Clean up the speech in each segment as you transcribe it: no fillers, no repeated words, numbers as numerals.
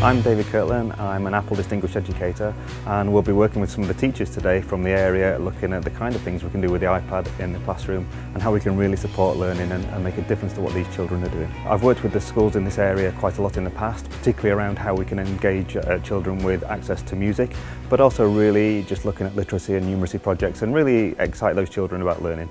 I'm David Kirtland, I'm an Apple Distinguished Educator, and we'll be working with some of the teachers today from the area, looking at the kind of things we can do with the iPad in the classroom and how we can really support learning and make a difference to what these children are doing. I've worked with the schools in this area quite a lot in the past, particularly around how we can engage children with access to music, but also really just looking at literacy and numeracy projects and really excite those children about learning.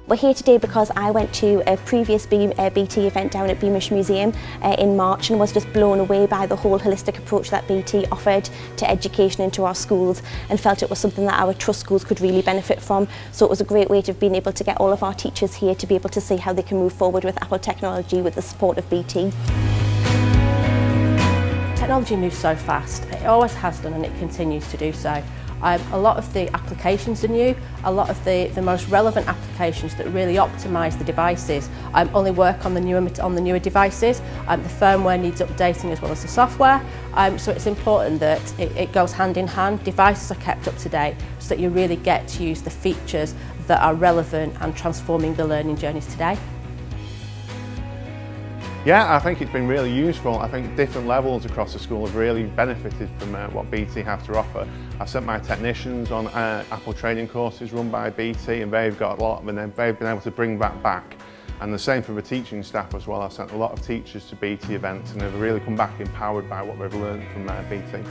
We're here today because I went to a previous BT event down at Beamish Museum in March and was just blown away by the whole holistic approach that BT offered to education into our schools, and felt it was something that our trust schools could really benefit from. So it was a great way of being able to get all of our teachers here to be able to see how they can move forward with Apple technology with the support of BT. Technology moves so fast. It always has done and it continues to do so. A lot of the applications are new. A lot of the most relevant applications that really optimise the devices only work on the newer devices. The firmware needs updating as well as the software, so it's important that it goes hand in hand. Devices are kept up to date so that you really get to use the features that are relevant and transforming the learning journeys today. Yeah, I think it's been really useful. I think different levels across the school have really benefited from what BT have to offer. I've sent my technicians on Apple training courses run by BT, and they've got a lot, and they've been able to bring that back. And the same for the teaching staff as well. I've sent a lot of teachers to BT events and they've really come back empowered by what they've learned from BT.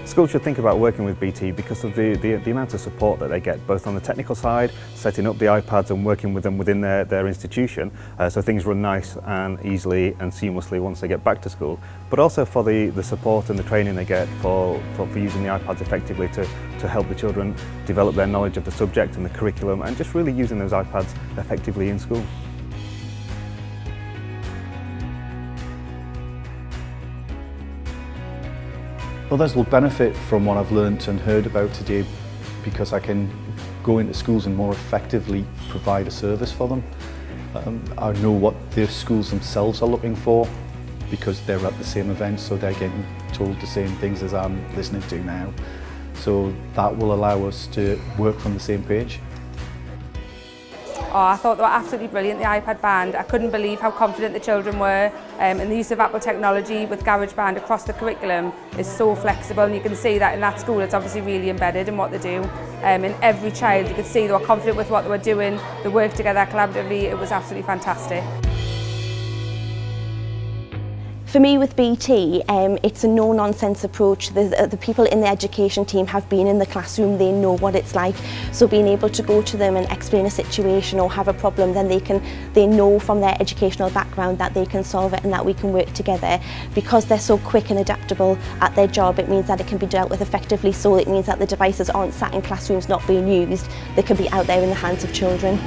Schools should think about working with BT because of the amount of support that they get, both on the technical side, setting up the iPads and working with them within their institution, so things run nice and easily and seamlessly once they get back to school, but also for the support and the training they get for using the iPads effectively to help the children develop their knowledge of the subject and the curriculum, and just really using those iPads effectively in school. Others will benefit from what I've learnt and heard about today because I can go into schools and more effectively provide a service for them. I know what the schools themselves are looking for because they're at the same event, so they're getting told the same things as I'm listening to now. So that will allow us to work from the same page. Oh, I thought they were absolutely brilliant, the iPad band. I couldn't believe how confident the children were, and the use of Apple technology with GarageBand across the curriculum is so flexible, and you can see that in that school it's obviously really embedded in what they do. And every child, you could see they were confident with what they were doing, they worked together collaboratively, it was absolutely fantastic. For me with BT, it's a no-nonsense approach. The people in the education team have been in the classroom, they know what it's like. So being able to go to them and explain a situation or have a problem, then they know from their educational background that they can solve it and that we can work together. Because they're so quick and adaptable at their job, it means that it can be dealt with effectively, so it means that the devices aren't sat in classrooms not being used, they can be out there in the hands of children.